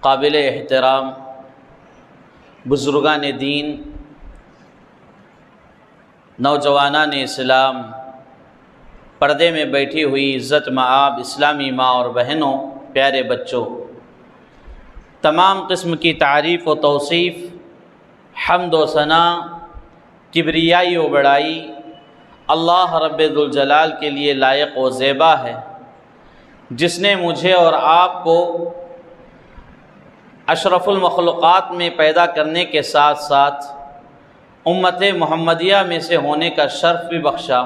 قابل احترام بزرگان دین، نوجوانان اسلام، پردے میں بیٹھی ہوئی عزت مآب اسلامی ماں اور بہنوں، پیارے بچوں، تمام قسم کی تعریف و توصیف، حمد و ثنا، کبریائی و بڑائی اللہ رب ذوالجلال کے لیے لائق و زیبا ہے، جس نے مجھے اور آپ کو اشرف المخلوقات میں پیدا کرنے کے ساتھ ساتھ امت محمدیہ میں سے ہونے کا شرف بھی بخشا،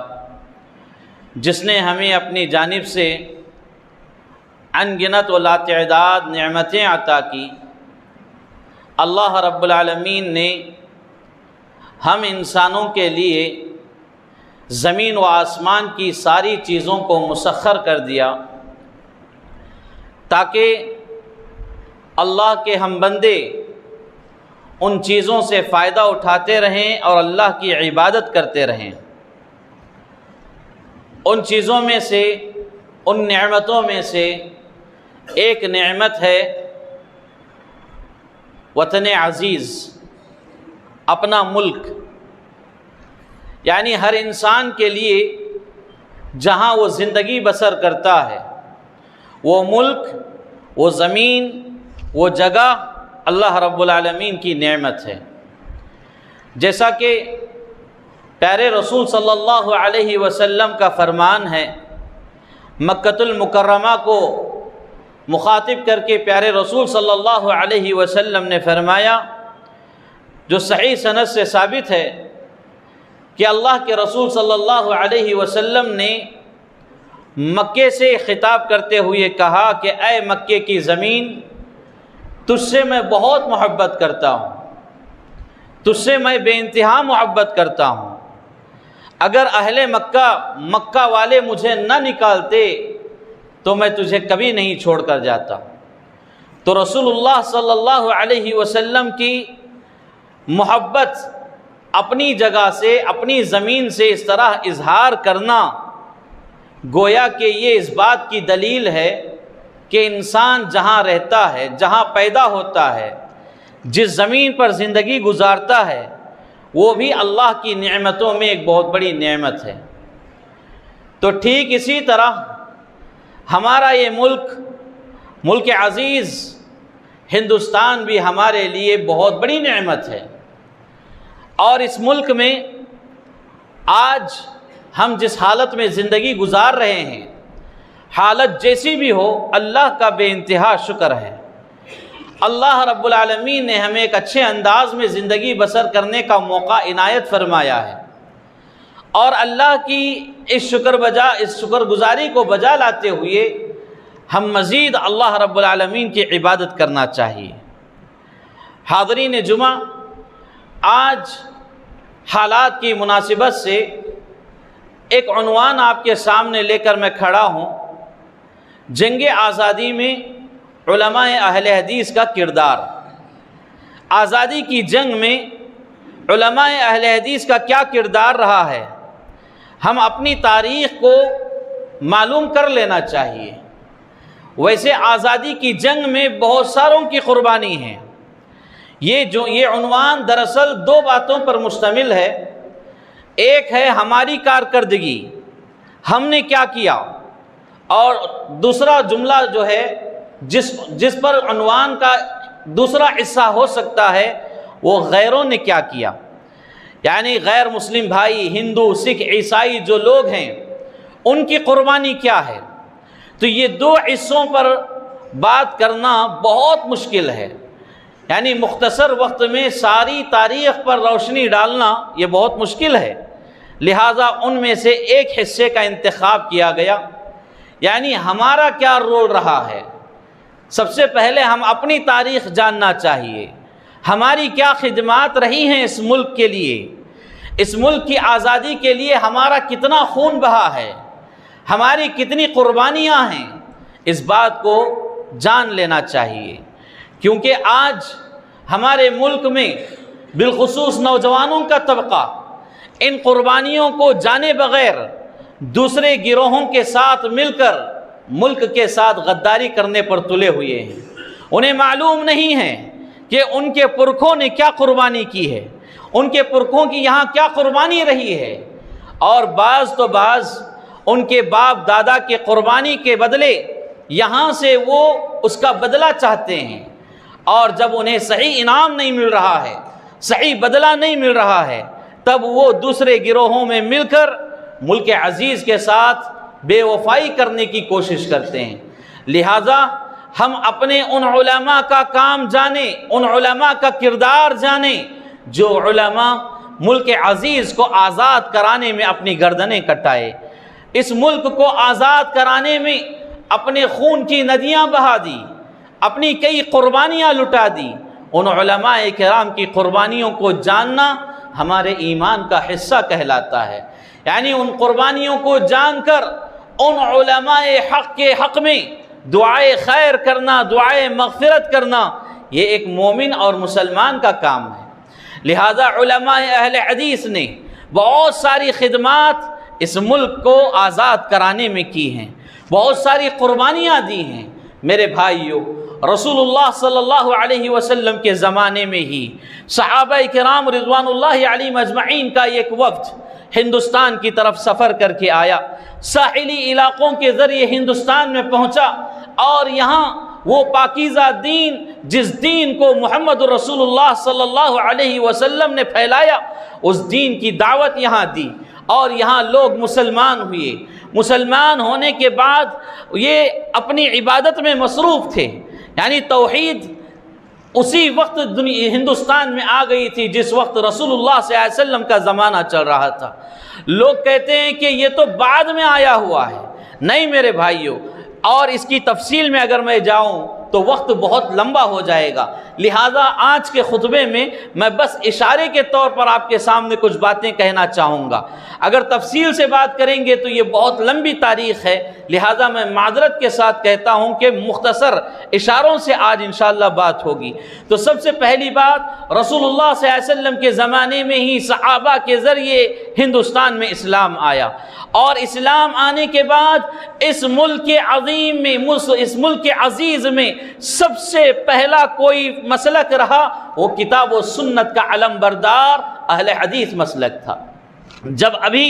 جس نے ہمیں اپنی جانب سے ان گنت و لاتعداد نعمتیں عطا کی۔ اللہ رب العالمین نے ہم انسانوں کے لیے زمین و آسمان کی ساری چیزوں کو مسخر کر دیا تاکہ اللہ کے ہم بندے ان چیزوں سے فائدہ اٹھاتے رہیں اور اللہ کی عبادت کرتے رہیں۔ ان چیزوں میں سے، ان نعمتوں میں سے ایک نعمت ہے وطن عزیز، اپنا ملک، یعنی ہر انسان کے لیے جہاں وہ زندگی بسر کرتا ہے، وہ ملک، وہ زمین، وہ جگہ اللہ رب العالمین کی نعمت ہے۔ جیسا کہ پیارے رسول صلی اللہ علیہ وسلم کا فرمان ہے، مکۃ المکرمہ کو مخاطب کر کے پیارے رسول صلی اللہ علیہ وسلم نے فرمایا، جو صحیح سند سے ثابت ہے کہ اللہ کے رسول صلی اللہ علیہ وسلم نے مکے سے خطاب کرتے ہوئے کہا کہ اے مکے کی زمین، تجھ سے میں بہت محبت کرتا ہوں، تجھ سے میں بے انتہا محبت کرتا ہوں، اگر اہل مکہ والے مجھے نہ نکالتے تو میں تجھے کبھی نہیں چھوڑ کر جاتا۔ تو رسول اللہ صلی اللہ علیہ وسلم کی محبت اپنی جگہ سے، اپنی زمین سے اس طرح اظہار کرنا گویا کہ یہ اس بات کی دلیل ہے کہ انسان جہاں رہتا ہے، جہاں پیدا ہوتا ہے، جس زمین پر زندگی گزارتا ہے، وہ بھی اللہ کی نعمتوں میں ایک بہت بڑی نعمت ہے۔ تو ٹھیک اسی طرح ہمارا یہ ملک عزیز ہندوستان بھی ہمارے لیے بہت بڑی نعمت ہے، اور اس ملک میں آج ہم جس حالت میں زندگی گزار رہے ہیں، حالت جیسی بھی ہو، اللہ کا بے انتہا شکر ہے۔ اللہ رب العالمین نے ہمیں ایک اچھے انداز میں زندگی بسر کرنے کا موقع عنایت فرمایا ہے، اور اللہ کی اس شکر گزاری کو بجا لاتے ہوئے ہم مزید اللہ رب العالمین کی عبادت کرنا چاہیے۔ حاضرین جمعہ، آج حالات کی مناسبت سے ایک عنوان آپ کے سامنے لے کر میں کھڑا ہوں، جنگ آزادی میں علماء اہل حدیث کا کردار۔ آزادی کی جنگ میں علماء اہل حدیث کا کیا کردار رہا ہے، ہم اپنی تاریخ کو معلوم کر لینا چاہیے۔ ویسے آزادی کی جنگ میں بہت ساروں کی قربانی ہے۔ یہ عنوان دراصل دو باتوں پر مشتمل ہے، ایک ہے ہماری کارکردگی، ہم نے کیا کیا، اور دوسرا جملہ جو ہے جس پر عنوان کا دوسرا حصہ ہو سکتا ہے، وہ غیروں نے کیا کیا، یعنی غیر مسلم بھائی، ہندو، سکھ، عیسائی جو لوگ ہیں، ان کی قربانی کیا ہے۔ تو یہ دو حصوں پر بات کرنا بہت مشکل ہے، یعنی مختصر وقت میں ساری تاریخ پر روشنی ڈالنا یہ بہت مشکل ہے، لہٰذا ان میں سے ایک حصے کا انتخاب کیا گیا، یعنی ہمارا کیا رول رہا ہے۔ سب سے پہلے ہم اپنی تاریخ جاننا چاہیے، ہماری کیا خدمات رہی ہیں اس ملک کے لیے، اس ملک کی آزادی کے لیے ہمارا کتنا خون بہا ہے، ہماری کتنی قربانیاں ہیں، اس بات کو جان لینا چاہیے، کیونکہ آج ہمارے ملک میں بالخصوص نوجوانوں کا طبقہ ان قربانیوں کو جانے بغیر دوسرے گروہوں کے ساتھ مل کر ملک کے ساتھ غداری کرنے پر تلے ہوئے ہیں، انہیں معلوم نہیں ہے کہ ان کے پرکھوں نے کیا قربانی کی ہے، ان کے پرکھوں کی یہاں کیا قربانی رہی ہے، اور بعض ان کے باپ دادا کے قربانی کے بدلے یہاں سے وہ اس کا بدلہ چاہتے ہیں، اور جب انہیں صحیح انعام نہیں مل رہا ہے، صحیح بدلہ نہیں مل رہا ہے، تب وہ دوسرے گروہوں میں مل کر ملک عزیز کے ساتھ بے وفائی کرنے کی کوشش کرتے ہیں۔ لہٰذا ہم اپنے ان علماء کا کام جانیں، ان علماء کا کردار جانیں جو علماء ملک عزیز کو آزاد کرانے میں اپنی گردنیں کٹائے، اس ملک کو آزاد کرانے میں اپنے خون کی ندیاں بہا دی، اپنی کئی قربانیاں لٹا دی۔ ان علماء کرام کی قربانیوں کو جاننا ہمارے ایمان کا حصہ کہلاتا ہے، یعنی ان قربانیوں کو جان کر ان علماء حق کے حق میں دعائے خیر کرنا، دعائے مغفرت کرنا، یہ ایک مومن اور مسلمان کا کام ہے۔ لہذا علماء اہل حدیث نے بہت ساری خدمات اس ملک کو آزاد کرانے میں کی ہیں، بہت ساری قربانیاں دی ہیں۔ میرے بھائیو، رسول اللہ صلی اللہ علیہ وسلم کے زمانے میں ہی صحابہ کرام رضوان اللہ علیہم اجمعین کا ایک وفد ہندوستان کی طرف سفر کر کے آیا، ساحلی علاقوں کے ذریعے ہندوستان میں پہنچا، اور یہاں وہ پاکیزہ دین، جس دین کو محمد رسول اللہ صلی اللہ علیہ وسلم نے پھیلایا، اس دین کی دعوت یہاں دی، اور یہاں لوگ مسلمان ہوئے۔ مسلمان ہونے کے بعد یہ اپنی عبادت میں مصروف تھے، یعنی توحید اسی وقت ہندوستان میں آ گئی تھی جس وقت رسول اللہ صلی اللہ علیہ وسلم کا زمانہ چل رہا تھا۔ لوگ کہتے ہیں کہ یہ تو بعد میں آیا ہوا ہے، نہیں میرے بھائیوں، اور اس کی تفصیل میں اگر میں جاؤں تو وقت بہت لمبا ہو جائے گا، لہٰذا آج کے خطبے میں میں بس اشارے کے طور پر آپ کے سامنے کچھ باتیں کہنا چاہوں گا۔ اگر تفصیل سے بات کریں گے تو یہ بہت لمبی تاریخ ہے، لہٰذا میں معذرت کے ساتھ کہتا ہوں کہ مختصر اشاروں سے آج انشاءاللہ بات ہوگی۔ تو سب سے پہلی بات، رسول اللہ صلی اللہ علیہ وسلم کے زمانے میں ہی صحابہ کے ذریعے ہندوستان میں اسلام آیا، اور اسلام آنے کے بعد اس ملک عظیم میں، اس ملک عزیز میں سب سے پہلا کوئی مسلک رہا، وہ کتاب و سنت کا علم بردار اہل حدیث مسلک تھا۔ جب ابھی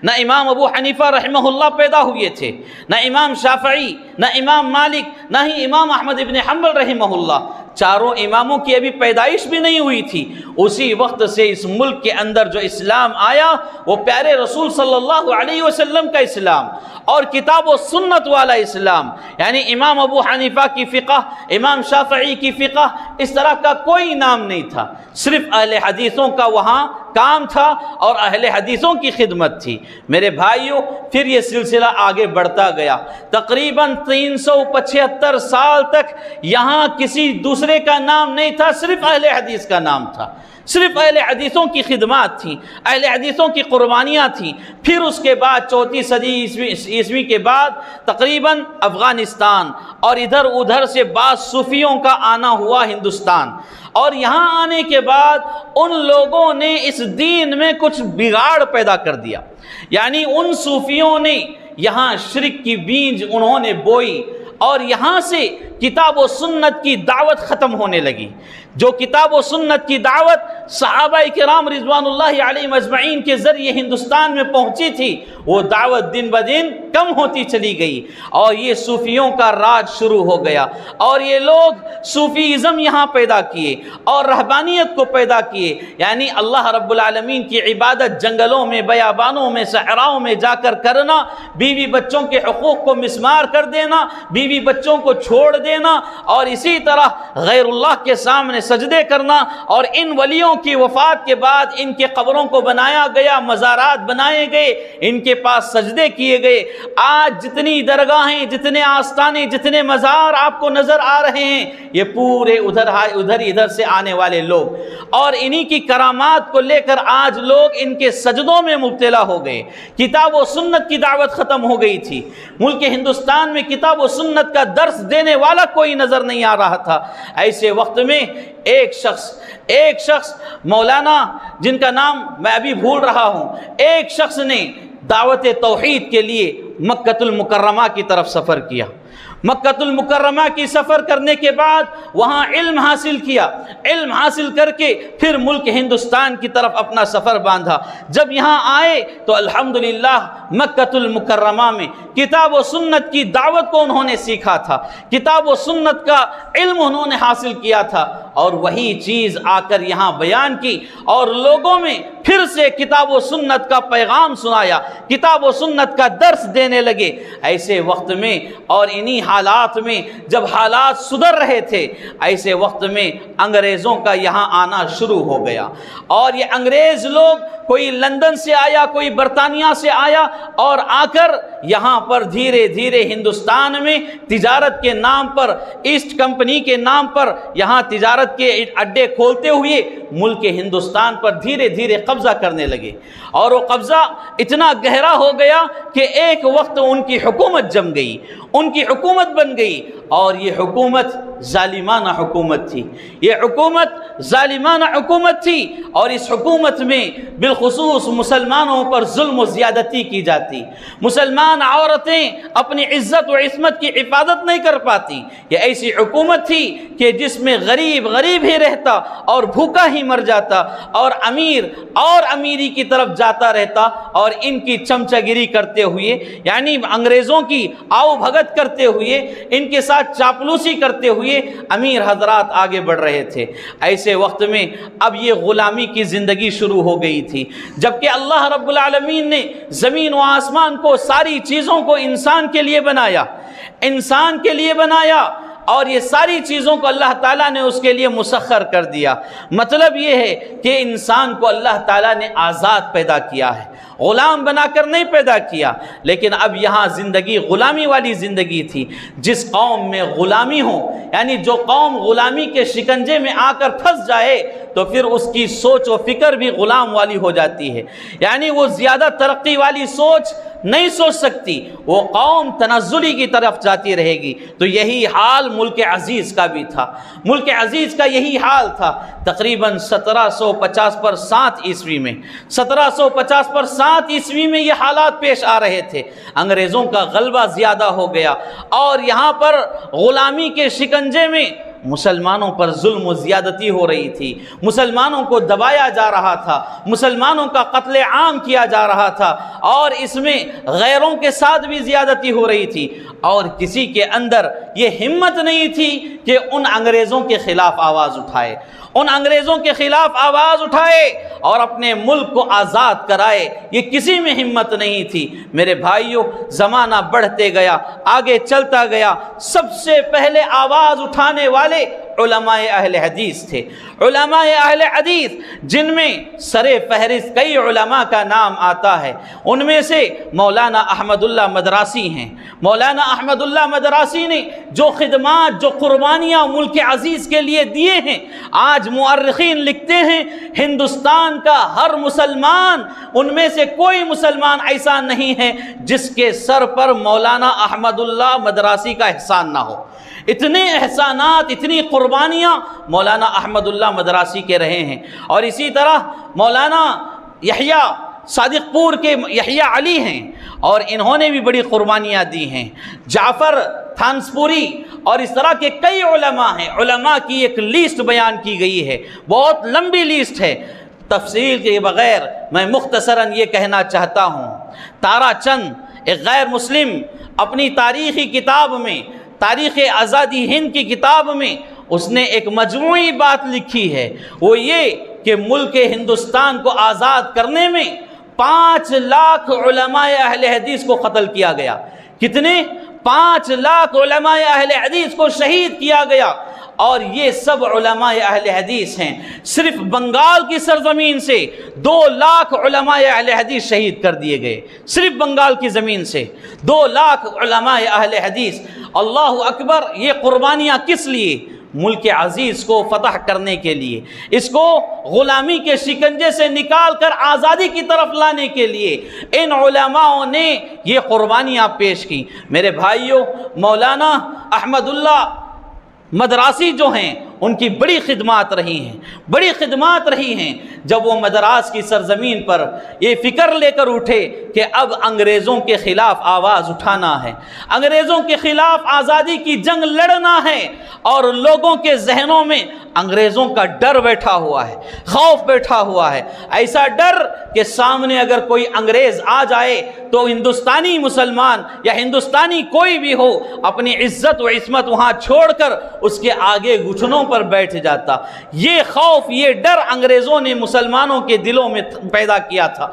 نہ امام ابو حنیفہ رحمہ اللہ پیدا ہوئے تھے، نہ امام شافعی، نہ امام مالک، نہ ہی امام احمد ابن حنبل رحمہ اللہ، چاروں اماموں کی ابھی پیدائش بھی نہیں ہوئی تھی، اسی وقت سے اس ملک کے اندر جو اسلام آیا وہ پیارے رسول صلی اللہ علیہ وسلم کا اسلام اور کتاب و سنت والا اسلام، یعنی امام ابو حنیفہ کی فقہ، امام شافعی کی فقہ، اس طرح کا کوئی نام نہیں تھا، صرف اہل حدیثوں کا وہاں کام تھا اور اہل حدیثوں کی خدمت تھی۔ میرے بھائیوں، پھر یہ سلسلہ آگے بڑھتا گیا، تقریباً 375 سال تک یہاں کسی دوسرے کا نام نہیں تھا، صرف اہل حدیث کا نام تھا، صرف اہل حدیثوں کی خدمات تھیں، اہل حدیثوں کی قربانیاں تھیں۔ پھر اس کے بعد 34 صدی عیسوی کے بعد تقریباً افغانستان اور ادھر ادھر سے بعض صوفیوں کا آنا ہوا ہندوستان، اور یہاں آنے کے بعد ان لوگوں نے اس دین میں کچھ بگاڑ پیدا کر دیا، یعنی ان صوفیوں نے یہاں شرک کی بیج انہوں نے بوئی، اور یہاں سے کتاب و سنت کی دعوت ختم ہونے لگی۔ جو کتاب و سنت کی دعوت صحابہ کرام رضوان اللہ علیہم اجمعین کے ذریعے ہندوستان میں پہنچی تھی، وہ دعوت دن بدن کم ہوتی چلی گئی، اور یہ صوفیوں کا راج شروع ہو گیا، اور یہ لوگ صوفیزم یہاں پیدا کیے اور رہبانیت کو پیدا کیے، یعنی اللہ رب العالمین کی عبادت جنگلوں میں، بیابانوں میں، صحراؤں میں جا کر کرنا، بیوی بچوں کے حقوق کو مسمار کر دینا، بیوی بچوں کو چھوڑ دینا، اور اسی طرح غیر اللہ کے سامنے سجدے کرنا، اور ان ولیوں کی وفات کے بعد ان کے قبروں کو بنایا گیا، مزارات بنائے گئے، ان کے پاس سجدے کیے گئے۔ آج جتنی درگاہیں، جتنے آستانے، جتنے مزار آپ کو نظر آ رہے ہیں، یہ پورے ادھر سے آنے والے لوگ، اور انہی کی کرامات کو لے کر آج لوگ ان کے سجدوں میں مبتلا ہو گئے۔ کتاب و سنت کی دعوت ختم ہو گئی تھی، ملک ہندوستان میں کتاب و سنت کا درس دینے والا کوئی نظر نہیں آ رہا تھا۔ ایسے وقت میں ایک شخص مولانا، جن کا نام میں ابھی بھول رہا ہوں، ایک شخص نے دعوت توحید کے لیے مکہ المکرمہ کی طرف سفر کیا۔ مکۃ المکرمہ کی سفر کرنے کے بعد وہاں علم حاصل کیا، علم حاصل کر کے پھر ملک ہندوستان کی طرف اپنا سفر باندھا۔ جب یہاں آئے تو الحمدللہ مکۃ المکرمہ میں کتاب و سنت کی دعوت کو انہوں نے سیکھا تھا، کتاب و سنت کا علم انہوں نے حاصل کیا تھا، اور وہی چیز آ کر یہاں بیان کی اور لوگوں میں پھر سے کتاب و سنت کا پیغام سنایا، کتاب و سنت کا درس دینے لگے۔ ایسے وقت میں اور انہی حالات میں جب حالات سدھر رہے تھے، ایسے وقت میں انگریزوں کا یہاں آنا شروع ہو گیا، اور یہ انگریز لوگ کوئی لندن سے آیا، کوئی برطانیہ سے آیا، اور آ کر یہاں پر دھیرے دھیرے ہندوستان میں تجارت کے نام پر، ایسٹ کمپنی کے نام پر یہاں تجارت کے اڈے کھولتے ہوئے ملک ہندوستان پر دھیرے دھیرے قبضہ کرنے لگے، اور وہ قبضہ اتنا گہرا ہو گیا کہ ایک وقت ان کی حکومت جم گئی، ان کی حکومت بن گئی، اور یہ حکومت ظالمانہ حکومت تھی، یہ حکومت ظالمانہ حکومت تھی، اور اس حکومت میں بالخصوص مسلمانوں پر ظلم و زیادتی کی جاتی، مسلمان عورتیں اپنی عزت و عصمت کی حفاظت نہیں کر پاتی۔ یہ ایسی حکومت تھی کہ جس میں غریب غریب ہی رہتا اور بھوکا ہی مر جاتا، اور امیر اور امیری کی طرف جاتا رہتا، اور ان کی چمچہ گیری کرتے ہوئے، یعنی انگریزوں کی آؤ بھگت کرتے ہوئے، ان کے ساتھ چاپلوسی کرتے ہوئے امیر حضرات آگے بڑھ رہے تھے۔ ایسے وقت میں اب یہ غلامی کی زندگی شروع ہو گئی تھی، جبکہ اللہ رب العالمین نے زمین و آسمان کو، ساری چیزوں کو انسان کے لیے بنایا، انسان کے لیے بنایا، اور یہ ساری چیزوں کو اللہ تعالیٰ نے اس کے لیے مسخر کر دیا۔ مطلب یہ ہے کہ انسان کو اللہ تعالیٰ نے آزاد پیدا کیا ہے، غلام بنا کر نہیں پیدا کیا۔ لیکن اب یہاں زندگی غلامی والی زندگی تھی۔ جس قوم میں غلامی ہو، یعنی جو قوم غلامی کے شکنجے میں آ کر پھنس جائے، تو پھر اس کی سوچ و فکر بھی غلام والی ہو جاتی ہے، یعنی وہ زیادہ ترقی والی سوچ نہیں سوچ سکتی، وہ قوم تنزلی کی طرف جاتی رہے گی۔ تو یہی حال ملک عزیز کا بھی تھا، ملک عزیز کا یہی حال تھا۔ تقریباً 1750 پر 7 عیسوی میں 1750 پر 7 عیسوی میں یہ حالات پیش آ رہے تھے۔ انگریزوں کا غلبہ زیادہ ہو گیا، اور یہاں پر غلامی کے شکنجے میں مسلمانوں پر ظلم و زیادتی ہو رہی تھی، مسلمانوں کو دبایا جا رہا تھا، مسلمانوں کا قتل عام کیا جا رہا تھا، اور اس میں غیروں کے ساتھ بھی زیادتی ہو رہی تھی، اور کسی کے اندر یہ ہمت نہیں تھی کہ ان انگریزوں کے خلاف آواز اٹھائے، ان انگریزوں کے خلاف آواز اٹھائے اور اپنے ملک کو آزاد کرائے۔ یہ کسی میں ہمت نہیں تھی۔ میرے بھائیوں، زمانہ بڑھتے گیا، آگے چلتا گیا۔ سب سے پہلے آواز اٹھانے والے علماء اہل حدیث تھے، علماء اہل حدیث، جن میں سر فہرست کئی علماء کا نام آتا ہے۔ ان میں سے مولانا احمد اللہ مدراسی ہیں۔ مولانا احمد اللہ مدراسی نے جو خدمات، جو قربانیاں ملک عزیز کے لیے دیے ہیں، آج مورخین لکھتے ہیں ہندوستان کا ہر مسلمان، ان میں سے کوئی مسلمان ایسا نہیں ہے جس کے سر پر مولانا احمد اللہ مدراسی کا احسان نہ ہو۔ اتنے احسانات، اتنی قربانیاں مولانا احمد اللہ مدراسی کے رہے ہیں۔ اور اسی طرح مولانا یحییٰ صادق پور کے یحییٰ علی ہیں، اور انہوں نے بھی بڑی قربانیاں دی ہیں۔ جعفر تھانسپوری اور اس طرح کے کئی علماء ہیں۔ علماء کی ایک لیسٹ بیان کی گئی ہے، بہت لمبی لیسٹ ہے۔ تفصیل کے بغیر میں مختصراً یہ کہنا چاہتا ہوں، تارا چند ایک غیر مسلم اپنی تاریخی کتاب میں، تاریخ آزادی ہند کی کتاب میں، اس نے ایک مجموعی بات لکھی ہے، وہ یہ کہ ملک ہندوستان کو آزاد کرنے میں 5 لاکھ علماء اہل حدیث کو قتل کیا گیا۔ کتنے؟ 5 لاکھ علماء اہل حدیث کو شہید کیا گیا۔ اور یہ سب علماء اہل حدیث ہیں۔ صرف بنگال کی سرزمین سے 2 لاکھ علماء اہل حدیث شہید کر دیے گئے، صرف بنگال کی زمین سے 2 لاکھ علماء اہل حدیث۔ اللہ اکبر! یہ قربانیاں کس لیے؟ ملک عزیز کو فتح کرنے کے لیے، اس کو غلامی کے شکنجے سے نکال کر آزادی کی طرف لانے کے لیے ان علماءوں نے یہ قربانیاں پیش کی۔ میرے بھائیوں، مولانا احمد اللہ مدراسی جو ہیں، ان کی بڑی خدمات رہی ہیں، بڑی خدمات رہی ہیں۔ جب وہ مدراس کی سرزمین پر یہ فکر لے کر اٹھے کہ اب انگریزوں کے خلاف آواز اٹھانا ہے، انگریزوں کے خلاف آزادی کی جنگ لڑنا ہے، اور لوگوں کے ذہنوں میں انگریزوں کا ڈر بیٹھا ہوا ہے، خوف بیٹھا ہوا ہے، ایسا ڈر کہ سامنے اگر کوئی انگریز آ جائے تو ہندوستانی مسلمان یا ہندوستانی کوئی بھی ہو اپنی عزت و عصمت وہاں چھوڑ کر اس کے آگے گھٹنوں پر بیٹھ جاتا۔ یہ خوف، یہ ڈر انگریزوں نے مسلمانوں کے دلوں میں پیدا کیا تھا،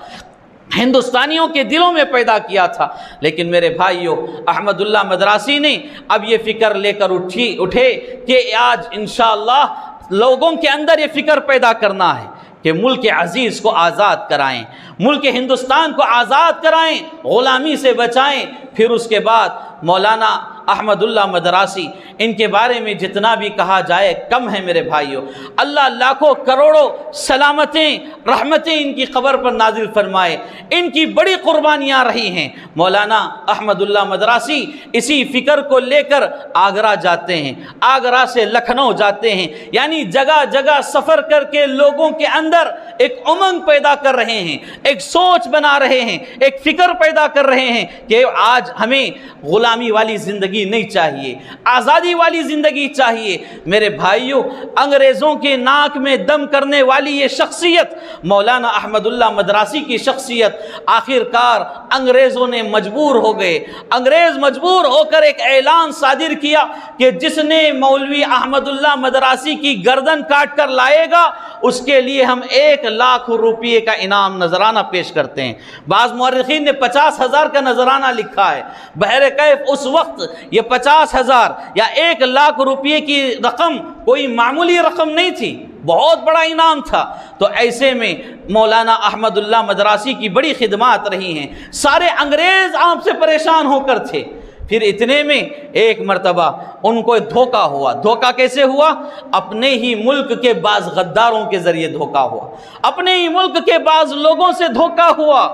ہندوستانیوں کے دلوں میں پیدا کیا تھا۔ لیکن میرے بھائیوں، احمد اللہ مدراسی نے اب یہ فکر لے کر اٹھے کہ آج انشاءاللہ لوگوں کے اندر یہ فکر پیدا کرنا ہے کہ ملک عزیز کو آزاد کرائیں، ملک ہندوستان کو آزاد کرائیں، غلامی سے بچائیں۔ پھر اس کے بعد مولانا احمد اللہ مدراسی، ان کے بارے میں جتنا بھی کہا جائے کم ہے میرے بھائیوں۔ اللہ لاکھوں کروڑوں سلامتیں، رحمتیں ان کی قبر پر نازل فرمائے۔ ان کی بڑی قربانیاں رہی ہیں۔ مولانا احمد اللہ مدراسی اسی فکر کو لے کر آگرہ جاتے ہیں، آگرہ سے لکھنؤ جاتے ہیں، یعنی جگہ جگہ سفر کر کے لوگوں کے اندر ایک امنگ پیدا کر رہے ہیں، ایک سوچ بنا رہے ہیں، ایک فکر پیدا کر رہے ہیں کہ آج ہمیں غلامی والی زندگی نہیں چاہیے، آزادی والی زندگی چاہیے۔ میرے بھائیوں، انگریزوں کے ناک میں دم کرنے والی یہ شخصیت مولانا احمد اللہ مدراسی کی شخصیت، آخر کار انگریزوں نے مجبور ہو گئے، انگریز مجبور ہو کر ایک اعلان صادر کیا کہ جس نے مولوی احمد اللہ مدراسی کی گردن کاٹ کر لائے گا اس کے لیے ہم 1,00,000 روپے کا انعام نذرانہ پیش کرتے ہیں۔ بعض مورخین نے 50,000 کا نذرانہ لکھا ہے۔ بہرکیف اس وقت یہ 50,000 یا 1,00,000 روپے کی رقم کوئی معمولی رقم نہیں تھی، بہت بڑا انعام تھا۔ تو ایسے میں مولانا احمد اللہ مدراسی کی بڑی خدمات رہی ہیں، سارے انگریز آپ سے پریشان ہو کر تھے۔ پھر اتنے میں ایک مرتبہ ان کو دھوکہ ہوا۔ دھوکہ کیسے ہوا؟ اپنے ہی ملک کے بعض غداروں کے ذریعے دھوکہ ہوا، اپنے ہی ملک کے بعض لوگوں سے دھوکہ ہوا۔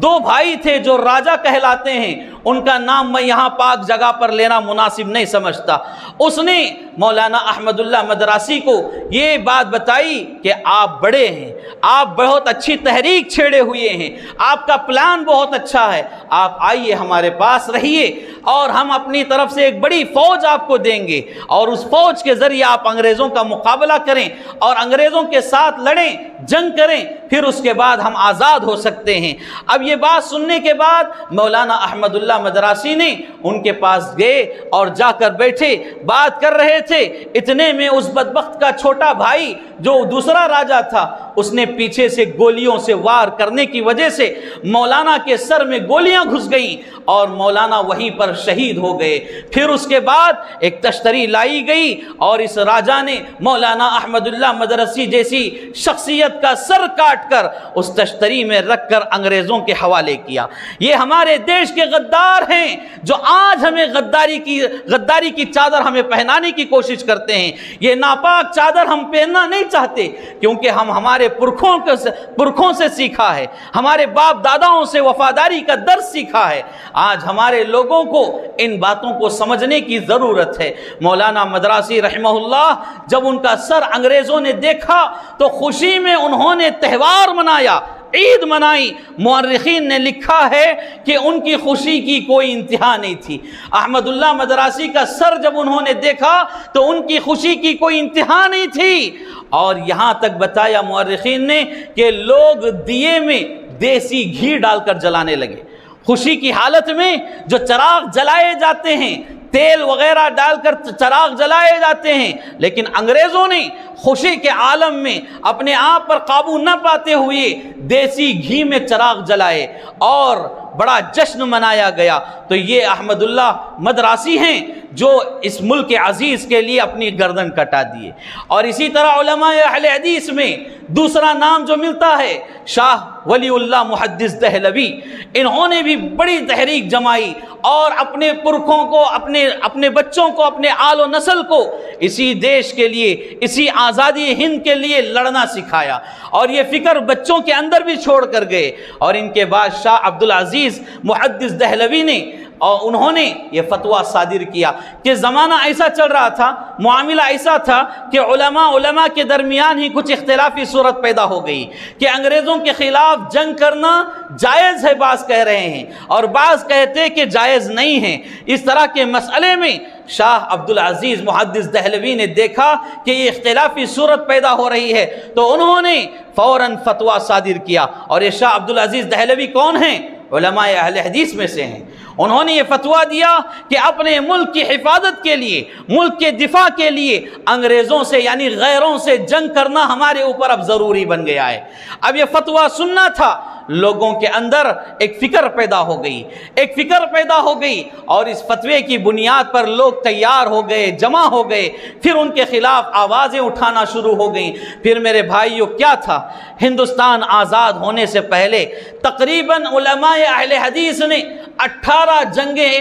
2 بھائی تھے جو راجہ کہلاتے ہیں، ان کا نام میں یہاں پاک جگہ پر لینا مناسب نہیں سمجھتا۔ اس نے مولانا احمد اللہ مدراسی کو یہ بات بتائی کہ آپ بڑے ہیں، آپ بہت اچھی تحریک چھیڑے ہوئے ہیں، آپ کا پلان بہت اچھا ہے، آپ آئیے ہمارے پاس رہیے اور ہم اپنی طرف سے ایک بڑی فوج آپ کو دیں گے، اور اس فوج کے ذریعے آپ انگریزوں کا مقابلہ کریں اور انگریزوں کے ساتھ لڑیں، جنگ کریں، پھر اس کے بعد ہم آزاد ہو سکتے ہیں۔ اب یہ بات سننے کے بعد مولانا احمد اللہ مدراسی نے ان کے پاس گئے اور جا کر بیٹھے، بات کر رہے تھے۔ اتنے میں اس بدبخت کا چھوٹا بھائی جو دوسرا راجہ تھا، اس نے پیچھے سے گولیوں سے وار کرنے کی وجہ سے مولانا کے سر میں گولیاں گھس گئیں اور مولانا وہیں پر شہید ہو گئے۔ پھر اس کے بعد ایک تشتری لائی گئی اور اس راجہ نے مولانا احمد اللہ مدرسی جیسی شخصیت کا سر کاٹ کر اس تشتری میں رکھ کر انگریزوں کے حوالے کیا۔ یہ ہمارے دیش کے غدار ہیں جو آج ہمیں غداری کی چادر ہمیں پہنانے کی کوشش کرتے ہیں۔ یہ ناپاک چادر ہم پہننا نہیں چاہتے، کیونکہ ہم ہمارے پرکھوں سے سیکھا ہے، ہمارے باپ داداؤں سے وفاداری کا درس سیکھا ہے۔ آج ہمارے لوگوں کو ان باتوں کو سمجھنے کی ضرورت ہے۔ مولانا مدراسی رحمہ اللہ جب ان کا سر انگریزوں نے دیکھا تو خوشی میں انہوں نے تہوار منایا، عید منائی۔ مورخین نے لکھا ہے کہ ان کی خوشی کی کوئی انتہا نہیں تھی۔ احمد اللہ مدراسی کا سر جب انہوں نے دیکھا تو ان کی خوشی کی کوئی انتہا نہیں تھی، اور یہاں تک بتایا مورخین نے کہ لوگ دیے میں دیسی گھی ڈال کر جلانے لگے۔ خوشی کی حالت میں جو چراغ جلائے جاتے ہیں، تیل وغیرہ ڈال کر چراغ جلائے جاتے ہیں، لیکن انگریزوں نے خوشی کے عالم میں اپنے آپ پر قابو نہ پاتے ہوئے دیسی گھی میں چراغ جلائے اور بڑا جشن منایا گیا۔ تو یہ احمد اللہ مدراسی ہیں جو اس ملک عزیز کے لیے اپنی گردن کٹا دیے۔ اور اسی طرح علماء اہل حدیث میں دوسرا نام جو ملتا ہے شاہ ولی اللہ محدث دہلوی، انہوں نے بھی بڑی تحریک جمائی اور اپنے پرکھوں کو، اپنے بچوں کو، اپنے آل و نسل کو اسی دیش کے لیے، اسی آزادی ہند کے لیے لڑنا سکھایا، اور یہ فکر بچوں کے اندر بھی چھوڑ کر گئے۔ اور ان کے بعد شاہ عبدالعزیز محدث دہلوی نے اور انہوں نے یہ فتویٰ صادر کیا کہ زمانہ ایسا چل رہا تھا، معاملہ ایسا تھا کہ علماء کے درمیان ہی کچھ اختلافی صورت پیدا ہو گئی کہ انگریزوں کے خلاف جنگ کرنا جائز ہے، بعض کہہ رہے ہیں اور بعض کہتے کہ جائز نہیں ہے۔ اس طرح کے مسئلے میں شاہ عبدالعزیز محدث دہلوی نے دیکھا کہ یہ اختلافی صورت پیدا ہو رہی ہے، تو انہوں نے فوراً فتویٰ صادر کیا۔ اور یہ شاہ عبدالعزیز دہلوی کون ہیں؟ علماء اہل حدیث میں سے ہیں۔ انہوں نے یہ فتویٰ دیا کہ اپنے ملک کی حفاظت کے لیے، ملک کے دفاع کے لیے انگریزوں سے یعنی غیروں سے جنگ کرنا ہمارے اوپر اب ضروری بن گیا ہے۔ اب یہ فتویٰ سننا تھا، لوگوں کے اندر ایک فکر پیدا ہو گئی اور اس فتوے کی بنیاد پر لوگ تیار ہو گئے، جمع ہو گئے، پھر ان کے خلاف آوازیں اٹھانا شروع ہو گئیں۔ پھر میرے بھائیوں کیا تھا، ہندوستان آزاد ہونے سے پہلے تقریباً علماء اہل حدیث نے 18 جنگیں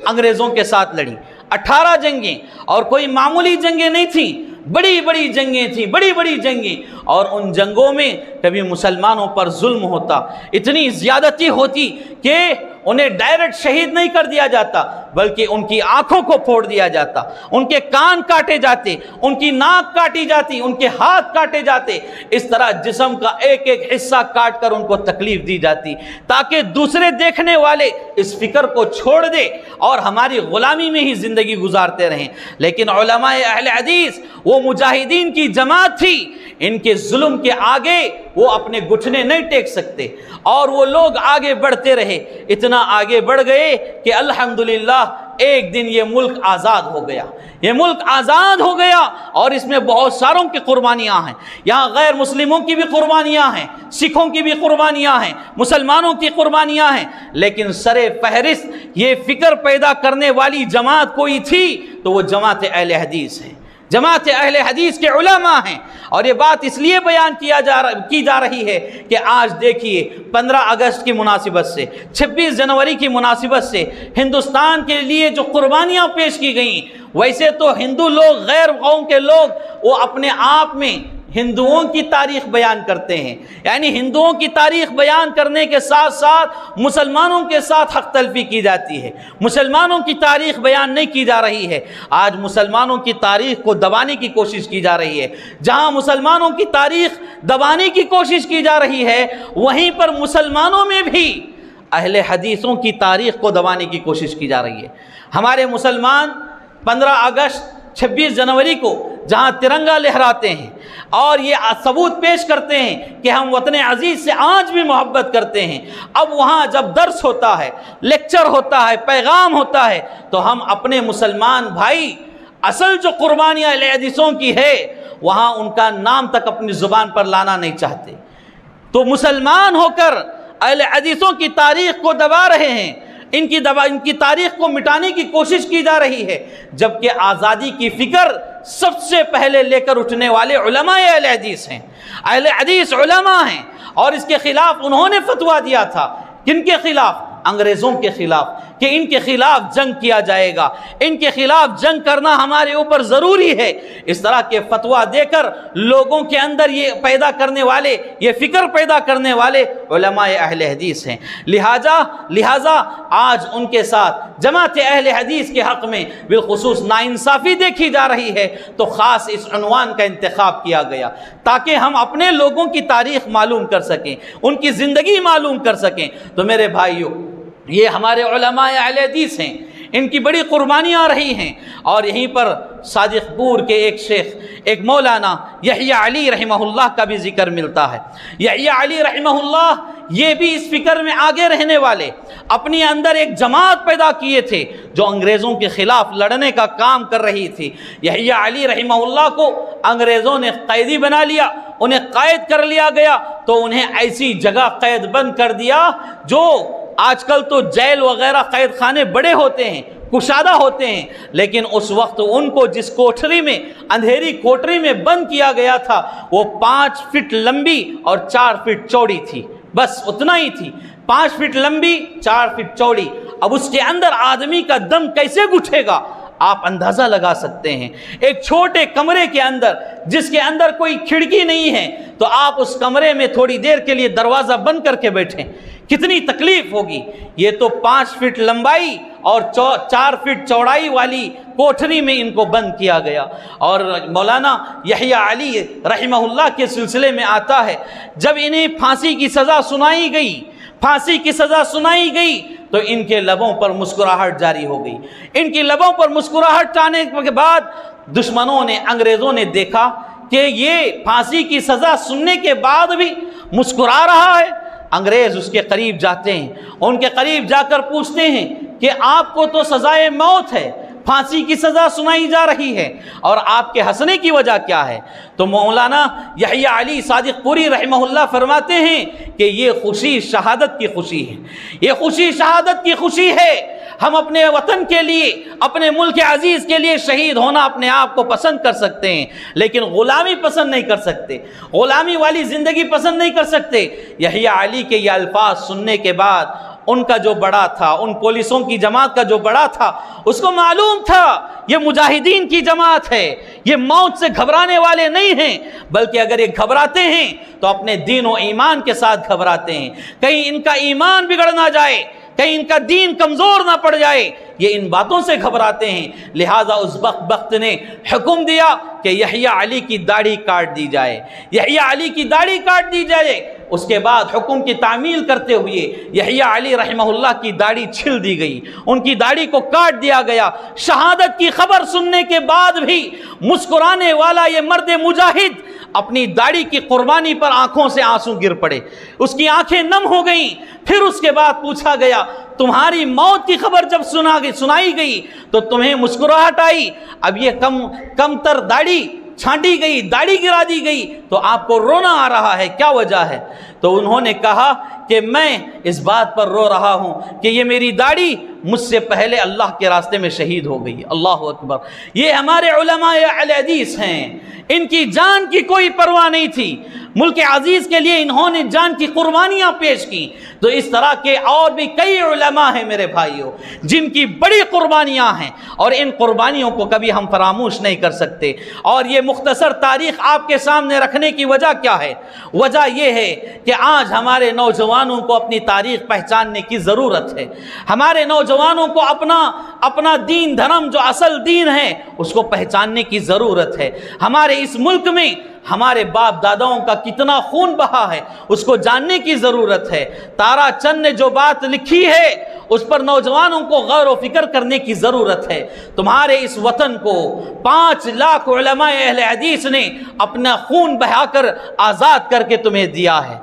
انگریزوں کے ساتھ لڑی، 18 جنگیں، اور کوئی معمولی جنگیں نہیں تھیں، بڑی بڑی جنگیں تھیں، بڑی جنگیں۔ اور ان جنگوں میں کبھی مسلمانوں پر ظلم ہوتا، اتنی زیادتی ہوتی کہ انہیں ڈائریکٹ شہید نہیں کر دیا جاتا بلکہ ان کی آنکھوں کو پھوڑ دیا جاتا، ان کے کان کاٹے جاتے، ان کی ناک کاٹی جاتی، ان کے ہاتھ کاٹے جاتے، اس طرح جسم کا ایک ایک حصہ کاٹ کر ان کو تکلیف دی جاتی تاکہ دوسرے دیکھنے والے اس فکر کو چھوڑ دے اور ہماری غلامی میں ہی زندگی گزارتے رہیں۔ لیکن علماء اہل حدیث وہ مجاہدین کی جماعت تھی، ان کے ظلم کے آگے وہ اپنے گھٹنے نہیں ٹیک سکتے اور وہ لوگ آگے بڑھتے رہے، اتنا آگے بڑھ گئے کہ الحمدللہ ایک دن یہ ملک آزاد ہو گیا، یہ ملک آزاد ہو گیا اور اس میں بہت ساروں کی قربانیاں ہیں۔ یہاں غیر مسلموں کی بھی قربانیاں ہیں، سکھوں کی بھی قربانیاں ہیں، مسلمانوں کی قربانیاں ہیں، لیکن سر فہرست یہ فکر پیدا کرنے والی جماعت کوئی تھی تو وہ جماعت اہل حدیث ہے، جماعت اہل حدیث کے علماء ہیں۔ اور یہ بات اس لیے بیان کی جا رہی ہے کہ آج دیکھیے 15 اگست کی مناسبت سے، 26 جنوری کی مناسبت سے ہندوستان کے لیے جو قربانیاں پیش کی گئیں، ویسے تو ہندو لوگ، غیر قوم کے لوگ، وہ اپنے آپ میں ہندوؤں کی تاریخ بیان کرتے ہیں، یعنی ہندوؤں کی تاریخ بیان کرنے کے ساتھ ساتھ مسلمانوں کے ساتھ حق تلفی کی جاتی ہے، مسلمانوں کی تاریخ بیان نہیں کی جا رہی ہے۔ آج مسلمانوں کی تاریخ کو دبانے کی کوشش کی جا رہی ہے، جہاں مسلمانوں کی تاریخ دبانے کی کوشش کی جا رہی ہے وہیں پر مسلمانوں میں بھی اہل حدیثوں کی تاریخ کو دبانے کی کوشش کی جا رہی ہے۔ ہمارے مسلمان 15 اگست 26 جنوری کو جہاں ترنگا لہراتے ہیں اور یہ ثبوت پیش کرتے ہیں کہ ہم وطن عزیز سے آج بھی محبت کرتے ہیں، اب وہاں جب درس ہوتا ہے، لیکچر ہوتا ہے، پیغام ہوتا ہے، تو ہم اپنے مسلمان بھائی اصل جو قربانیاں اہل حدیثوں کی ہے وہاں ان کا نام تک اپنی زبان پر لانا نہیں چاہتے۔ تو مسلمان ہو کر اہل حدیثوں کی تاریخ کو دبا رہے ہیں، ان کی تاریخ کو مٹانے کی کوشش کی جا رہی ہے، جبکہ آزادی کی فکر سب سے پہلے لے کر اٹھنے والے علماء اہل حدیث ہیں، اہل حدیث علماء ہیں، اور اس کے خلاف انہوں نے فتویٰ دیا تھا۔ کن کے خلاف؟ انگریزوں کے خلاف، کہ ان کے خلاف جنگ کیا جائے گا، ان کے خلاف جنگ کرنا ہمارے اوپر ضروری ہے۔ اس طرح کے فتویٰ دے کر لوگوں کے اندر یہ پیدا کرنے والے، یہ فکر پیدا کرنے والے علماء اہل حدیث ہیں۔ لہٰذا آج ان کے ساتھ جماعت اہل حدیث کے حق میں بالخصوص ناانصافی دیکھی جا رہی ہے، تو خاص اس عنوان کا انتخاب کیا گیا تاکہ ہم اپنے لوگوں کی تاریخ معلوم کر سکیں، ان کی زندگی معلوم کر سکیں۔ تو میرے بھائیوں، یہ ہمارے علماء اہل حدیث ہیں، ان کی بڑی قربانیاں رہی ہیں۔ اور یہیں پر صادق پور کے ایک شیخ، ایک مولانا یحییٰ علی رحمہ اللہ کا بھی ذکر ملتا ہے۔ یحییٰ علی رحمہ اللہ یہ بھی اس فکر میں آگے رہنے والے، اپنے اندر ایک جماعت پیدا کیے تھے جو انگریزوں کے خلاف لڑنے کا کام کر رہی تھی۔ یحییٰ علی رحمہ اللہ کو انگریزوں نے قیدی بنا لیا، انہیں قید کر لیا گیا، تو انہیں ایسی جگہ قید بند کر دیا جو آج کل تو جیل وغیرہ قید خانے بڑے ہوتے ہیں، کشادہ ہوتے ہیں، لیکن اس وقت ان کو جس کوٹری میں، اندھیری کوٹری میں بند کیا گیا تھا، وہ 5 فٹ لمبی اور 4 فٹ چوڑی تھی، بس اتنا ہی تھی، 5 فٹ لمبی، 4 فٹ چوڑی۔ اب اس کے اندر آدمی کا دم کیسے گھٹے گا آپ اندازہ لگا سکتے ہیں۔ ایک چھوٹے کمرے کے اندر جس کے اندر کوئی کھڑکی نہیں ہے، تو آپ اس کمرے میں تھوڑی دیر کے لیے دروازہ بند کر کے بیٹھیں، کتنی تکلیف ہوگی۔ یہ تو 5 فٹ لمبائی اور 4 فٹ چوڑائی والی کوٹھری میں ان کو بند کیا گیا۔ اور مولانا یحییٰ علی رحمہ اللہ کے سلسلے میں آتا ہے، جب انہیں پھانسی کی سزا سنائی گئی تو ان کے لبوں پر مسکراہٹ جاری ہو گئی۔ ان کی لبوں پر مسکراہٹ آنے کے بعد دشمنوں نے، انگریزوں نے دیکھا کہ یہ پھانسی کی سزا سننے کے بعد بھی مسکرا رہا ہے۔ انگریز اس کے قریب جاتے ہیں، ان کے قریب جا کر پوچھتے ہیں کہ آپ کو تو سزائے موت ہے، پھانسی کی سزا سنائی جا رہی ہے، اور آپ کے ہنسنے کی وجہ کیا ہے؟ تو مولانا یحییٰ علی صادق پوری رحمہ اللہ فرماتے ہیں کہ یہ خوشی شہادت کی خوشی ہے، یہ خوشی شہادت کی خوشی ہے۔ ہم اپنے وطن کے لیے، اپنے ملک عزیز کے لیے شہید ہونا اپنے آپ کو پسند کر سکتے ہیں، لیکن غلامی پسند نہیں کر سکتے، غلامی والی زندگی پسند نہیں کر سکتے۔ یحییٰ علی کے یہ الفاظ سننے کے بعد ان کا جو بڑا تھا، ان پولیسوں کی جماعت کا جو بڑا تھا، اس کو معلوم تھا یہ مجاہدین کی جماعت ہے، یہ موت سے گھبرانے والے نہیں ہیں، بلکہ اگر یہ گھبراتے ہیں تو اپنے دین و ایمان کے ساتھ گھبراتے ہیں، کہیں ان کا ایمان بگڑ نہ جائے، کہیں ان کا دین کمزور نہ پڑ جائے، یہ ان باتوں سے گھبراتے ہیں۔ لہٰذا اس وقت نے حکم دیا کہ یحییٰ علی کی داڑھی کاٹ دی جائے، یحییٰ علی کی داڑھی کاٹ دی جائے۔ اس کے بعد حکم کی تعمیل کرتے ہوئے یحییٰ علی رحمہ اللہ کی داڑھی چھل دی گئی، ان کی داڑھی کو کاٹ دیا گیا۔ شہادت کی خبر سننے کے بعد بھی مسکرانے والا یہ مرد مجاہد اپنی داڑھی کی قربانی پر آنکھوں سے آنسو گر پڑے، اس کی آنکھیں نم ہو گئیں۔ پھر اس کے بعد پوچھا گیا تمہاری موت کی خبر جب سنائی گئی تو تمہیں مسکراہٹ آئی، اب یہ کم تر داڑھی چھانٹی گئی، داڑھی گرا دی گئی تو آپ کو رونا آ رہا ہے، کیا وجہ ہے؟ تو انہوں نے کہا کہ میں اس بات پر رو رہا ہوں کہ یہ میری داڑھی مجھ سے پہلے اللہ کے راستے میں شہید ہو گئی۔ اللہ اکبر! یہ ہمارے علماء اہل حدیث ہیں، ان کی جان کی کوئی پرواہ نہیں تھی، ملک عزیز کے لیے انہوں نے جان کی قربانیاں پیش کی۔ تو اس طرح کے اور بھی کئی علماء ہیں میرے بھائیوں جن کی بڑی قربانیاں ہیں، اور ان قربانیوں کو کبھی ہم فراموش نہیں کر سکتے۔ اور یہ مختصر تاریخ آپ کے سامنے رکھنے کی وجہ کیا ہے؟ وجہ یہ ہے کہ آج ہمارے نوجوانوں کو اپنی تاریخ پہچاننے کی ضرورت ہے، ہمارے نوجوانوں کو اپنا دین دھرم جو اصل دین ہے اس کو پہچاننے کی ضرورت ہے۔ ہمارے اس ملک میں ہمارے باپ داداؤں کا کتنا خون بہا ہے اس کو جاننے کی ضرورت ہے۔ تارا چند نے جو بات لکھی ہے اس پر نوجوانوں کو غور و فکر کرنے کی ضرورت ہے۔ تمہارے اس وطن کو 5 لاکھ علماء اہل حدیث نے اپنا خون بہا کر آزاد کر کے تمہیں دیا ہے،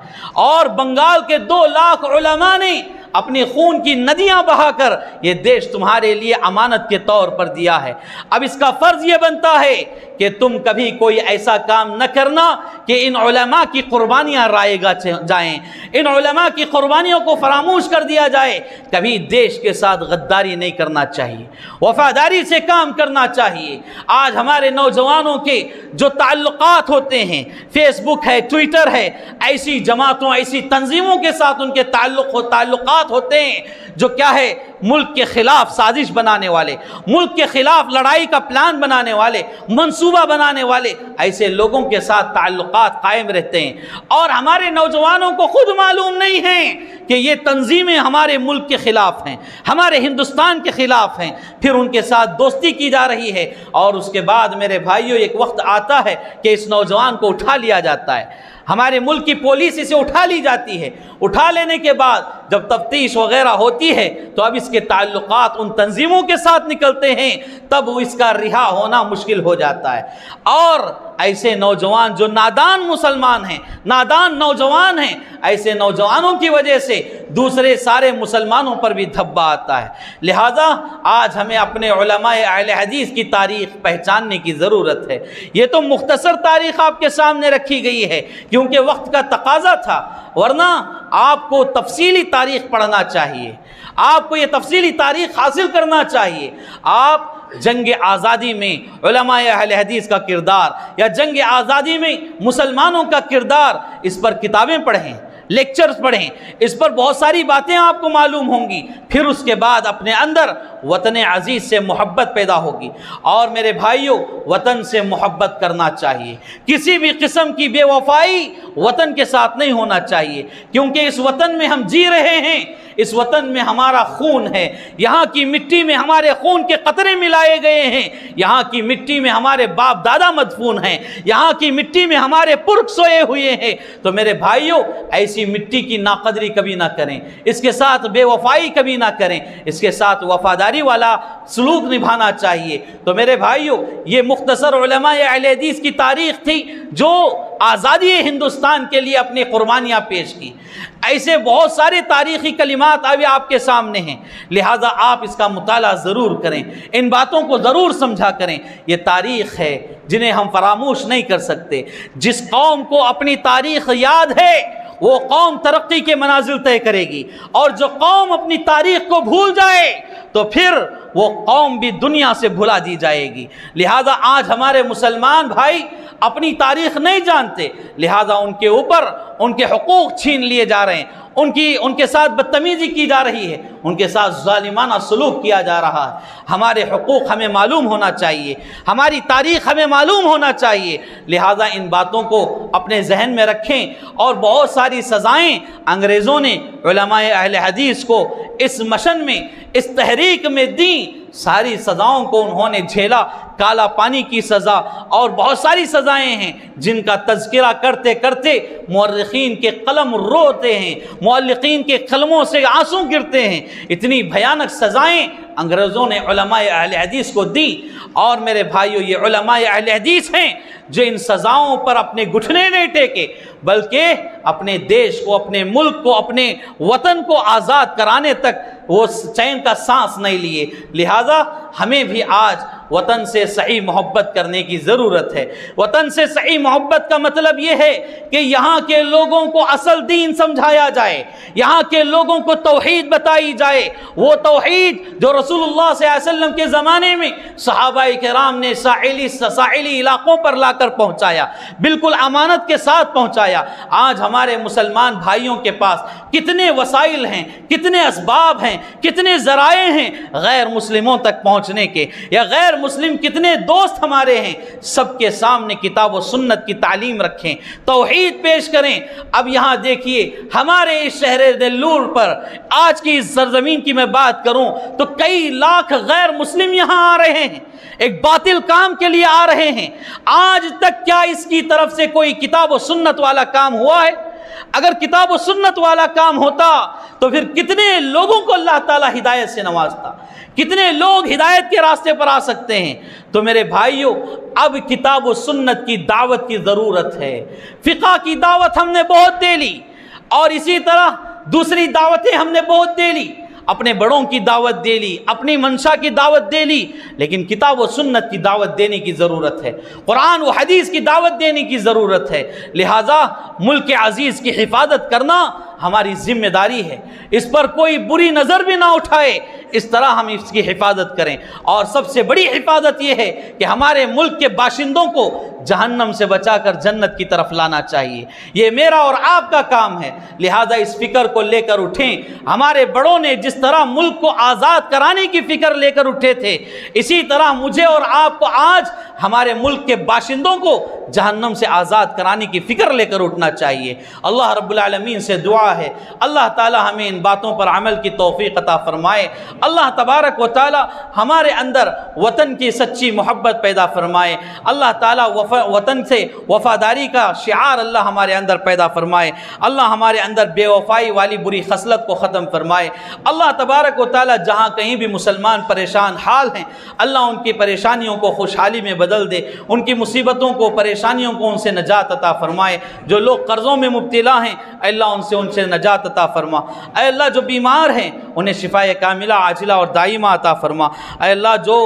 اور بنگال کے 2 لاکھ علماء نے اپنی خون کی ندیاں بہا کر یہ دیش تمہارے لیے امانت کے طور پر دیا ہے۔ اب اس کا فرض یہ بنتا ہے کہ تم کبھی کوئی ایسا کام نہ کرنا کہ ان علماء کی قربانیاں رائگاں جائیں، ان علماء کی قربانیوں کو فراموش کر دیا جائے۔ کبھی دیش کے ساتھ غداری نہیں کرنا چاہیے، وفاداری سے کام کرنا چاہیے۔ آج ہمارے نوجوانوں کے جو تعلقات ہوتے ہیں، فیس بک ہے، ٹویٹر ہے، ایسی جماعتوں، ایسی تنظیموں کے ساتھ ان کے تعلقات ہوتے ہیں جو کیا ہے، ملک کے خلاف سازش بنانے والے، ملک کے خلاف لڑائی کا پلان بنانے والے، منصوبہ بنانے والے، ایسے لوگوں کے ساتھ تعلقات قائم رہتے ہیں۔ اور ہمارے نوجوانوں کو خود معلوم نہیں ہے کہ یہ تنظیمیں ہمارے ملک کے خلاف ہیں، ہمارے ہندوستان کے خلاف ہیں، پھر ان کے ساتھ دوستی کی جا رہی ہے، اور اس کے بعد میرے بھائیوں ایک وقت آتا ہے کہ اس نوجوان کو اٹھا لیا جاتا ہے، ہمارے ملک کی پولیس اسے اٹھا لی جاتی ہے۔ اٹھا لینے کے بعد جب تفتیش وغیرہ ہوتی ہے تو اب اس کے تعلقات ان تنظیموں کے ساتھ نکلتے ہیں، تب اس کا رہا ہونا مشکل ہو جاتا ہے۔ اور ایسے نوجوان جو نادان مسلمان ہیں، نادان نوجوان ہیں، ایسے نوجوانوں کی وجہ سے دوسرے سارے مسلمانوں پر بھی دھبا آتا ہے۔ لہذا آج ہمیں اپنے علماء اہل حدیث کی تاریخ پہچاننے کی ضرورت ہے۔ یہ تو مختصر تاریخ آپ کے سامنے رکھی گئی ہے کیونکہ وقت کا تقاضا تھا، ورنہ آپ کو تفصیلی تاریخ پڑھنا چاہیے، آپ کو یہ تفصیلی تاریخ حاصل کرنا چاہیے۔ آپ جنگ آزادی میں علماء اہل حدیث کا کردار، یا جنگ آزادی میں مسلمانوں کا کردار، اس پر کتابیں پڑھیں، لیکچرز پڑھیں، اس پر بہت ساری باتیں آپ کو معلوم ہوں گی، پھر اس کے بعد اپنے اندر وطن عزیز سے محبت پیدا ہوگی۔ اور میرے بھائیوں، وطن سے محبت کرنا چاہیے، کسی بھی قسم کی بے وفائی وطن کے ساتھ نہیں ہونا چاہیے، کیونکہ اس وطن میں ہم جی رہے ہیں، اس وطن میں ہمارا خون ہے، یہاں کی مٹی میں ہمارے خون کے قطرے ملائے گئے ہیں، یہاں کی مٹی میں ہمارے باپ دادا مدفون ہیں، یہاں کی مٹی میں ہمارے پرکھ سوئے ہوئے ہیں۔ تو میرے بھائیوں، ایسی مٹی کی ناقدری کبھی نہ کریں، اس کے ساتھ بے وفائی کبھی نہ کریں، اس کے ساتھ وفاداری والا سلوک نبھانا چاہیے۔ تو میرے بھائیوں، یہ مختصر علماء اہل حدیث کی تاریخ تھی جو آزادی ہندوستان کے لیے اپنی قربانیاں پیش کی۔ ایسے بہت سارے تاریخی کلمات ابھی آپ کے سامنے ہیں، لہٰذا آپ اس کا مطالعہ ضرور کریں، ان باتوں کو ضرور سمجھا کریں۔ یہ تاریخ ہے جنہیں ہم فراموش نہیں کر سکتے۔ جس قوم کو اپنی تاریخ یاد ہے وہ قوم ترقی کے منازل طے کرے گی، اور جو قوم اپنی تاریخ کو بھول جائے تو پھر وہ قوم بھی دنیا سے بھلا دی جائے گی۔ لہذا آج ہمارے مسلمان بھائی اپنی تاریخ نہیں جانتے، لہذا ان کے اوپر ان کے حقوق چھین لیے جا رہے ہیں، ان کے ساتھ بدتمیزی کی جا رہی ہے، ان کے ساتھ ظالمانہ سلوک کیا جا رہا ہے۔ ہمارے حقوق ہمیں معلوم ہونا چاہیے، ہماری تاریخ ہمیں معلوم ہونا چاہیے، لہذا ان باتوں کو اپنے ذہن میں رکھیں۔ اور بہت ساری سزائیں انگریزوں نے علماء اہل حدیث کو اس مشن میں، اس تحریک میں دیں، ساری سزاؤں کو انہوں نے جھیلا۔ کالا پانی کی سزا اور بہت ساری سزائیں ہیں جن کا تذکرہ کرتے کرتے مورخین کے قلم روتے ہیں، معلقین کے قلموں سے آنسو گرتے ہیں۔ اتنی بھیانک سزائیں انگریزوں نے علماء اہل حدیث کو دی، اور میرے بھائیوں، یہ علماء اہل حدیث ہیں جو ان سزاؤں پر اپنے گھٹنے نہیں ٹیکے، بلکہ اپنے دیش کو، اپنے ملک کو، اپنے وطن کو آزاد کرانے تک وہ چین کا سانس نہیں لیے۔ لہذا ہمیں بھی آج وطن سے صحیح محبت کرنے کی ضرورت ہے۔ وطن سے صحیح محبت کا مطلب یہ ہے کہ یہاں کے لوگوں کو اصل دین سمجھایا جائے، یہاں کے لوگوں کو توحید بتائی جائے، وہ توحید جو رسول اللہ صلی اللہ علیہ وسلم کے زمانے میں صحابہ کرام نے ساحلی علاقوں پر لا کر پہنچایا، بالکل امانت کے ساتھ پہنچایا۔ آج ہمارے مسلمان بھائیوں کے پاس کتنے وسائل ہیں، کتنے اسباب ہیں، کتنے ذرائع ہیں غیر مسلموں تک پہنچنے کے، یا غیر مسلم کتنے دوست ہمارے ہیں، سب کے سامنے کتاب و سنت کی تعلیم رکھیں، توحید پیش کریں۔ اب یہاں دیکھیے ہمارے اس شہر دلور پر، آج کی اس سرزمین کی میں بات کروں تو کئی لاکھ غیر مسلم یہاں آ رہے ہیں، ایک باطل کام کے لیے آ رہے ہیں۔ آج تک کیا اس کی طرف سے کوئی کتاب و سنت والا کام ہوا ہے؟ اگر کتاب و سنت والا کام ہوتا تو پھر کتنے لوگوں کو اللہ تعالیٰ ہدایت سے نوازتا، کتنے لوگ ہدایت کے راستے پر آ سکتے ہیں۔ تو میرے بھائیوں، اب کتاب و سنت کی دعوت کی ضرورت ہے۔ فقہ کی دعوت ہم نے بہت دے لی، اور اسی طرح دوسری دعوتیں ہم نے بہت دے لی، اپنے بڑوں کی دعوت دے لی، اپنی منشا کی دعوت دے لی، لیکن کتاب و سنت کی دعوت دینے کی ضرورت ہے، قرآن و حدیث کی دعوت دینے کی ضرورت ہے۔ لہٰذا ملک عزیز کی حفاظت کرنا ہماری ذمہ داری ہے، اس پر کوئی بری نظر بھی نہ اٹھائے، اس طرح ہم اس کی حفاظت کریں۔ اور سب سے بڑی حفاظت یہ ہے کہ ہمارے ملک کے باشندوں کو جہنم سے بچا کر جنت کی طرف لانا چاہیے۔ یہ میرا اور آپ کا کام ہے، لہذا اس فکر کو لے کر اٹھیں۔ ہمارے بڑوں نے جس طرح ملک کو آزاد کرانے کی فکر لے کر اٹھے تھے، اسی طرح مجھے اور آپ کو آج ہمارے ملک کے باشندوں کو جہنم سے آزاد کرانے کی فکر لے کر اٹھنا چاہیے۔ اللہ رب العالمین سے دعا ہے اللہ تعالی ہمیں ان باتوں پر عمل کی توفیق عطا فرمائے۔ اللہ تبارک و تعالی ہمارے اندر وطن کی سچی محبت پیدا فرمائے۔ اللہ تعالی وطن سے وفاداری کا شعار اللہ ہمارے اندر پیدا فرمائے۔ اللہ ہمارے اندر بے وفائی والی بری خصلت کو ختم فرمائے۔ اللہ تبارک و تعالی جہاں کہیں بھی مسلمان پریشان حال ہیں، اللہ ان کی پریشانیوں کو خوشحالی میں بدل دے، ان کی مصیبتوں کو، پریشانیوں کو ان سے نجات عطا فرمائے۔ جو لوگ قرضوں میں مبتلا ہیں، اے اللہ ان سے نجات عطا فرما۔ اے اللہ جو بیمار ہیں انہیں شفائے کاملہ عاجلہ اور دائمہ عطا فرما۔ اے اللہ جو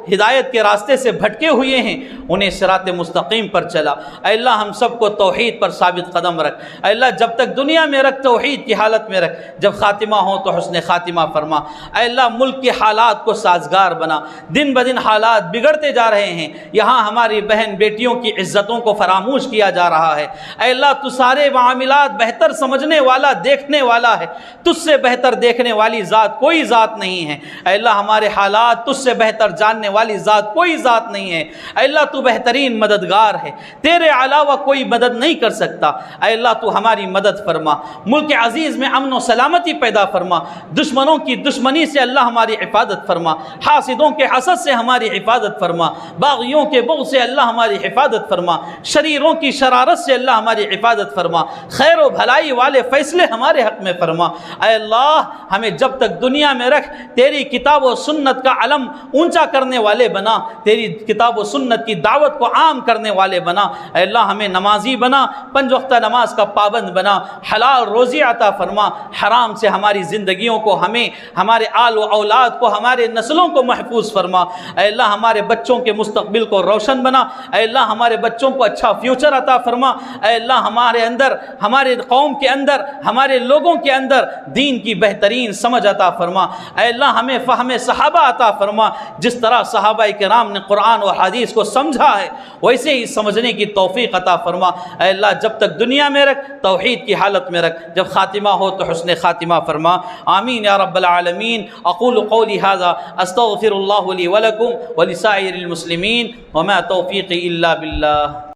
ہدایت کے راستے سے بھٹکے ہوئے ہیں انہیں صراط مستقیم پر چلا۔ اے اللہ ہم سب کو توحید پر ثابت قدم رکھ۔ اے اللہ جب تک دنیا میں رکھ توحید کی حالت میں رکھ، جب خاتمہ ہو تو حسن خاتمہ فرما۔ اے اللہ ملک کے حالات کو سازگار بنا، دن بدن حالات بگڑتے جا رہے ہیں، یہاں ہماری بہن بیٹیوں کی عزتوں کو فراموش کیا جا رہا ہے۔ اے اللہ تو سارے معاملات بہتر سمجھنے والا، دیکھنے والا ہے، تجھ سے بہتر دیکھنے والی ذات کوئی ذات نہیں ہے۔ اے اللہ ہمارے حالات تجھ سے بہتر جاننے والی ذات کوئی ذات نہیں ہے۔ اے اللہ تو بہترین مددگار ہے، تیرے علاوہ کوئی مدد نہیں کر سکتا۔ اے اللہ تو ہماری مدد فرما، ملک عزیز میں امن و سلامتی پیدا فرما، دشمنوں کی دشمنی سے اللہ ہماری حفاظت فرما، حاسدوں کے حسد سے ہماری حفاظت فرما، باغیوں کے بغض سے اللہ ہماری حفاظت فرما، شریروں کی شرارت سے اللہ ہماری حفاظت فرما، خیر و بھلائی والے فیصلے ہمارے حق میں فرما۔ اے اللہ ہمیں جب تک دنیا میں رکھ تیری کتاب و سنت کا علم اونچا کرنے والے بنا، تیری کتاب و سنت کی دعوت کو عام کرنے والے بنا۔ اے اللہ ہمیں نمازی بنا، 5 وقتہ نماز کا پابند بنا، حلال روزی عطا فرما، حرام سے ہماری زندگیوں کو، ہمیں، ہمارے آل و اولاد کو، ہمارے نسلوں کو محفوظ فرما۔ اے اللہ ہمارے بچوں کے مستقبل کو روشن بنا۔ اے اللہ ہمارے بچوں کو اچھا فیوچر عطا فرما۔ اے اللہ ہمارے اندر، ہمارے قوم کے اندر، ہمارے لوگوں کے اندر دین کی بہترین سمجھ عطا فرما۔ اے اللہ ہمیں فہم صحابہ عطا فرما، جس طرح صحابہ کرام نے قرآن و حدیث کو سمجھا ہے ویسے ہی سمجھنے کی توفیق عطا فرما۔ اے اللہ جب تک دنیا میں رکھ توحید کی حالت میں رکھ، جب خاتمہ ہو تو حسن خاتمہ فرما۔ آمین یا رب العالمین۔ اقول قولی ھذا استغفر اللہ لی ولکم ولسائر المسلمین وما توفیقی الا باللہ۔